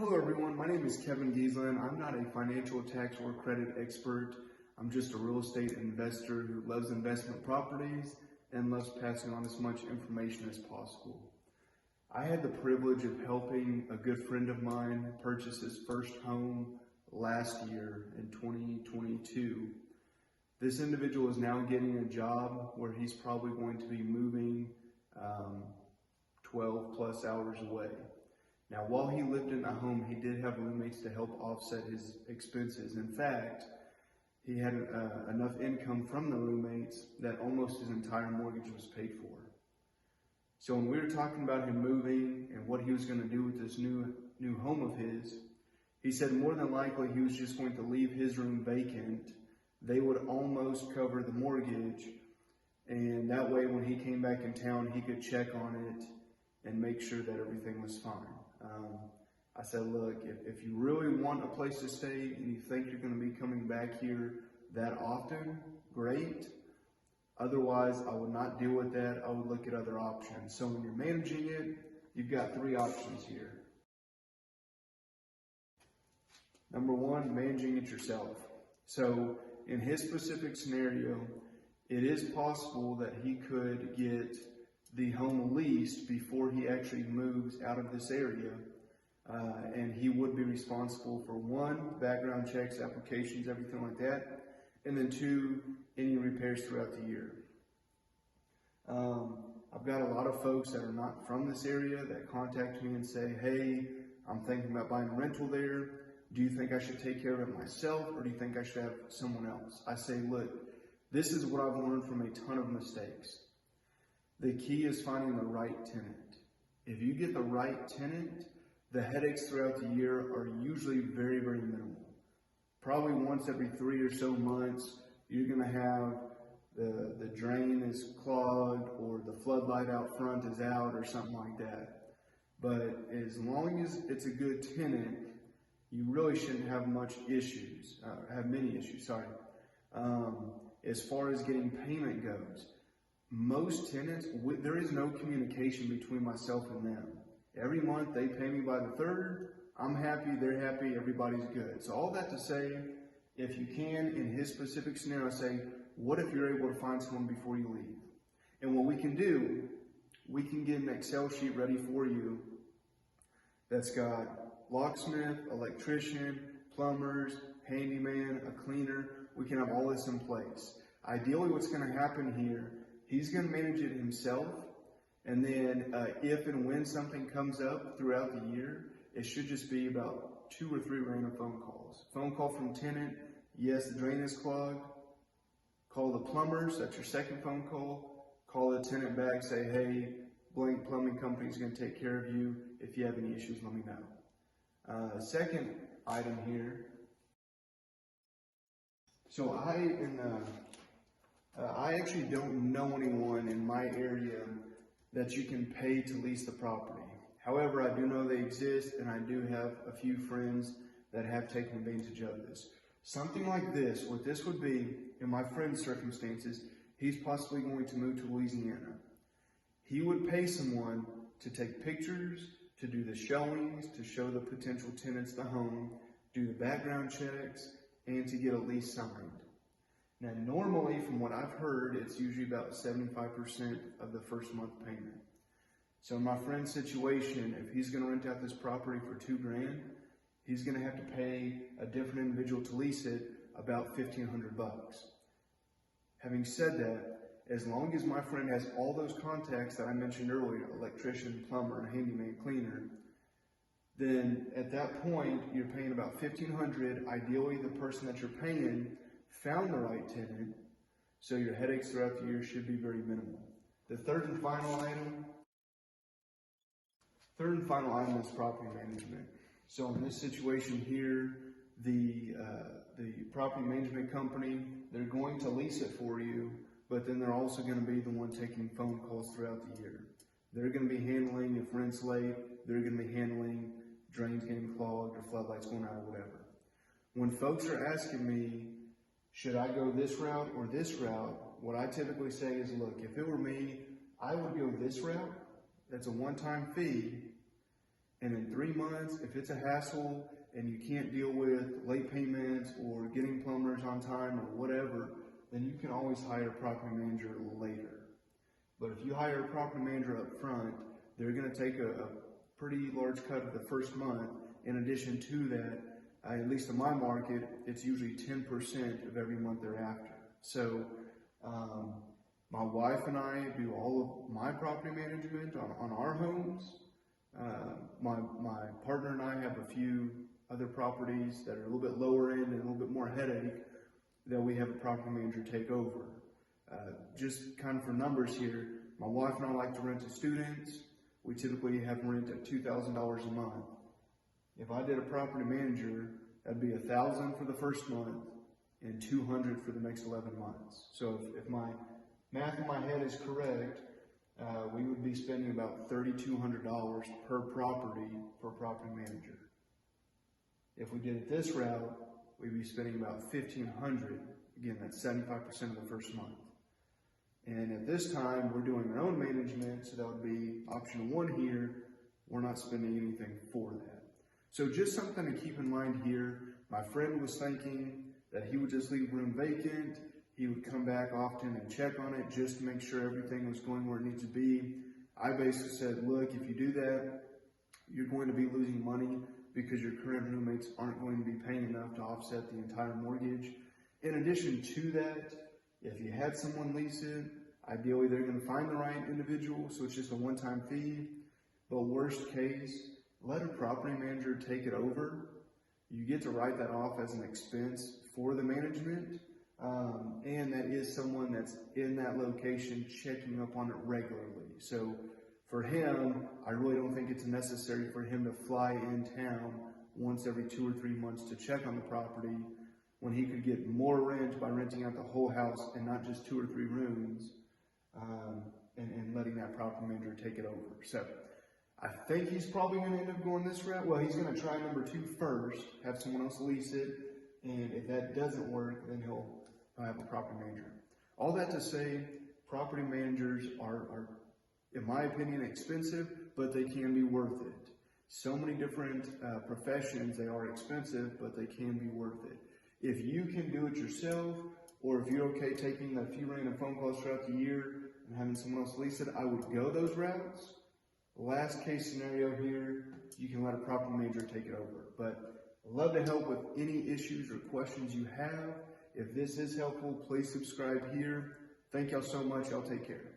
Hello everyone, my name is Kevin Giesland. I'm not a financial, tax, or credit expert. I'm just a real estate investor who loves investment properties and loves passing on as much information as possible. I had the privilege of helping a good friend of mine purchase his first home last year in 2022. This individual is now getting a job where he's probably going to be moving 12 plus hours away. Now, while he lived in the home, he did have roommates to help offset his expenses. In fact, he had enough income from the roommates that almost his entire mortgage was paid for. So when we were talking about him moving and what he was going to do with this new home of his, he said more than likely he was just going to leave his room vacant. They would almost cover the mortgage, and that way when he came back in town, he could check on it and make sure that everything was fine. I said, look, if you really want a place to stay and you think you're going to be coming back here that often, great. Otherwise, I would not deal with that. I would look at other options. So when you're managing it, you've got three options here. Number one, managing it yourself. So in his specific scenario, it is possible that he could get the home leased before he actually moves out of this area, and he would be responsible for one, background checks, applications, everything like that, and then two, any repairs throughout the year. I've got a lot of folks that are not from this area that contact me and say, hey, I'm thinking about buying a rental there. Do you think I should take care of it myself, or do you think I should have someone else? I say, look, this is what I've learned from a ton of mistakes. The key is finding the right tenant. If you get the right tenant, the headaches throughout the year are usually very, very minimal. Probably once every 3 or so months, you're going to have the drain is clogged or the floodlight out front is out or something like that. But as long as it's a good tenant, you really shouldn't have many issues. As far as getting payment goes, most tenants, there is no communication between myself and them. Every month they pay me by the 3rd. I'm happy, they're happy, everybody's good. So all that to say, if you can, in his specific scenario, say, what if you're able to find someone before you leave? And what we can do, we can get an Excel sheet ready for you that's got locksmith, electrician, plumbers, handyman, a cleaner. We can have all this in place. Ideally, what's going to happen here, he's going to manage it himself, and then if and when something comes up throughout the year, it should just be about 2 or 3 random phone calls. Phone call from tenant, yes, the drain is clogged. Call the plumbers, that's your second phone call. Call the tenant back, say, hey, blank plumbing company is going to take care of you. If you have any issues, let me know. Second item here. So I actually don't know anyone in my area that you can pay to lease the property. However, I do know they exist, and I do have a few friends that have taken advantage of this. Something like this, what this would be, in my friend's circumstances, he's possibly going to move to Louisiana. He would pay someone to take pictures, to do the showings, to show the potential tenants the home, do the background checks, and to get a lease signed. Now, normally, from what I've heard, it's usually about 75% of the first month payment. So in my friend's situation, if he's going to rent out this property for $2,000, he's going to have to pay a different individual to lease it about $1,500. Having said that, as long as my friend has all those contacts that I mentioned earlier, electrician, plumber, handyman, cleaner, then at that point, you're paying about $1,500. Ideally, the person that you're paying found the right tenant, so your headaches throughout the year should be very minimal. The third and final item is property management. So in this situation here, the property management company, they're going to lease it for you, but then they're also going to be the one taking phone calls throughout the year. They're going to be handling if rent's late, they're going to be handling drains getting clogged or floodlights going out or whatever. When folks are asking me, should I go this route or this route? What I typically say is, look, if it were me, I would go this route. That's a one-time fee. And in 3 months, if it's a hassle and you can't deal with late payments or getting plumbers on time or whatever, then you can always hire a property manager later. But if you hire a property manager up front, they're going to take a pretty large cut of the first month. In addition to that, at least in my market, it's usually 10% of every month thereafter. So my wife and I do all of my property management on our homes. My partner and I have a few other properties that are a little bit lower end and a little bit more headache that we have a property manager take over. Just kind of for numbers here, my wife and I like to rent to students. We typically have rent at $2,000 a month. If I did a property manager, that'd be $1,000 for the first month and $200 for the next 11 months. So if my math in my head is correct, we would be spending about $3,200 per property for a property manager. If we did it this route, we'd be spending about $1,500. Again, that's 75% of the first month. And at this time, we're doing our own management, so that would be option 1 here. We're not spending anything for that. So just something to keep in mind here. My friend was thinking that he would just leave room vacant. He would come back often and check on it just to make sure everything was going where it needs to be. I basically said, look, if you do that, you're going to be losing money because your current roommates aren't going to be paying enough to offset the entire mortgage. In addition to that, if you had someone lease it, ideally they're going to find the right individual, so it's just a one-time fee. But worst case, let a property manager take it over. You get to write that off as an expense for the management, and that is someone that's in that location checking up on it regularly. So for him, I really don't think it's necessary for him to fly in town once every 2 or 3 months to check on the property, when he could get more rent by renting out the whole house and not just 2 or 3 rooms, and letting that property manager take it over. So I think he's probably going to end up going this route. Well, he's going to try number 2 first, have someone else lease it, and if that doesn't work, then he'll have a property manager. All that to say, property managers are, in my opinion, expensive, but they can be worth it. So many different professions, they are expensive, but they can be worth it. If you can do it yourself, or if you're okay taking a few random phone calls throughout the year and having someone else lease it, I would go those routes. Last case scenario here, you can let a property manager take it over. But I'd love to help with any issues or questions you have. If this is helpful, please subscribe here. Thank y'all so much. Y'all take care.